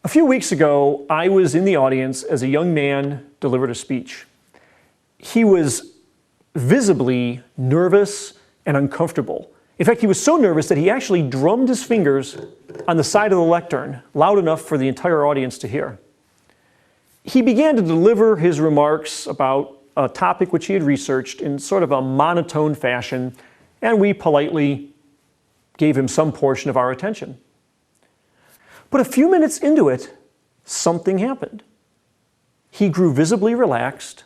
A few weeks ago, I was in the audience as a young man delivered a speech. He was visibly nervous and uncomfortable. In fact, he was so nervous that he actually drummed his fingers on the side of the lectern loud enough for the entire audience to hear. He began to deliver his remarks about a topic which he had researched in sort of a monotone fashion, and we politely gave him some portion of our attention. But a few minutes into it, something happened. He grew visibly relaxed,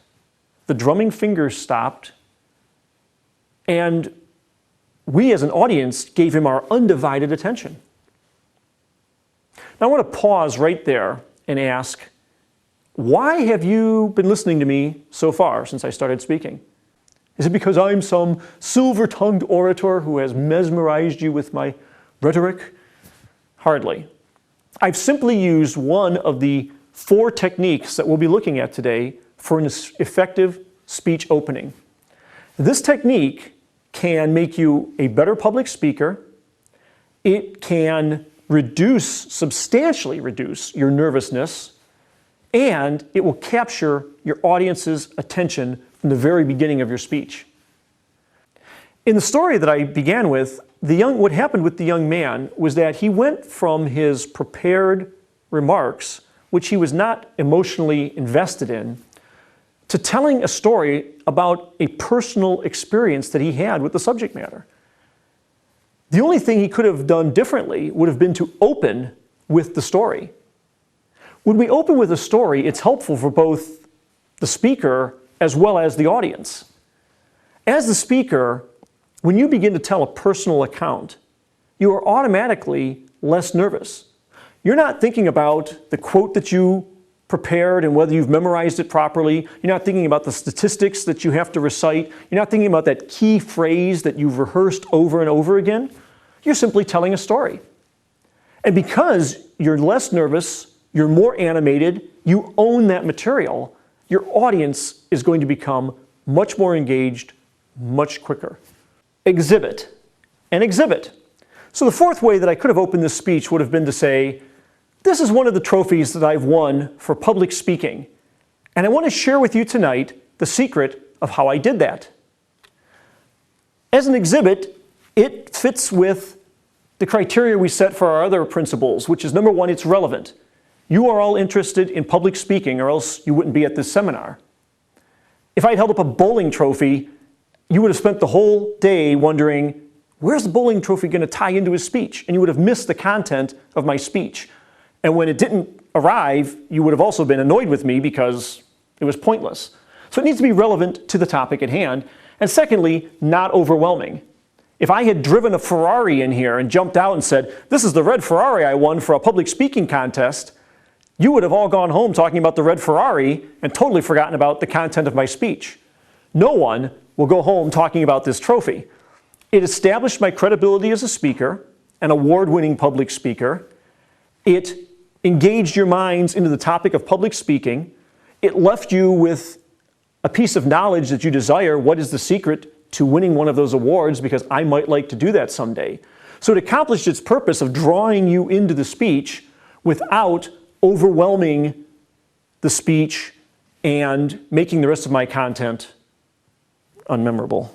the drumming fingers stopped, and we as an audience gave him our undivided attention. Now I want to pause right there and ask, why have you been listening to me so far since I started speaking? Is it because I'm some silver-tongued orator who has mesmerized you with my rhetoric? Hardly. I've simply used one of the 4 techniques that we'll be looking at today for an effective speech opening. This technique can make you a better public speaker. It can substantially reduce your nervousness, and it will capture your audience's attention from the very beginning of your speech. In the story that I began with, what happened with the young man was that he went from his prepared remarks, which he was not emotionally invested in, to telling a story about a personal experience that he had with the subject matter. The only thing he could have done differently would have been to open with the story. When we open with a story, it's helpful for both the speaker as well as the audience. As the speaker, when you begin to tell a personal account, you are automatically less nervous. You're not thinking about the quote that you prepared and whether you've memorized it properly. You're not thinking about the statistics that you have to recite. You're not thinking about that key phrase that you've rehearsed over and over again. You're simply telling a story. And because you're less nervous, you're more animated, you own that material, your audience is going to become much more engaged, much quicker. Exhibit and exhibit. So the 4th way that I could have opened this speech would have been to say, this is one of the trophies that I've won for public speaking, and I want to share with you tonight the secret of how I did that. As an exhibit, it fits with the criteria we set for our other principles, which is number 1, it's relevant. You are all interested in public speaking, or else you wouldn't be at this seminar. If I had held up a bowling trophy, you would have spent the whole day wondering, where's the bowling trophy going to tie into his speech? And you would have missed the content of my speech. And when it didn't arrive, you would have also been annoyed with me because it was pointless. So it needs to be relevant to the topic at hand. And secondly, not overwhelming. If I had driven a Ferrari in here and jumped out and said, this is the red Ferrari I won for a public speaking contest, you would have all gone home talking about the red Ferrari and totally forgotten about the content of my speech. No one will go home talking about this trophy. It established my credibility as a speaker, an award-winning public speaker. It engaged your minds into the topic of public speaking. It left you with a piece of knowledge that you desire. What is the secret to winning one of those awards? Because I might like to do that someday. So it accomplished its purpose of drawing you into the speech without overwhelming the speech and making the rest of my content unmemorable.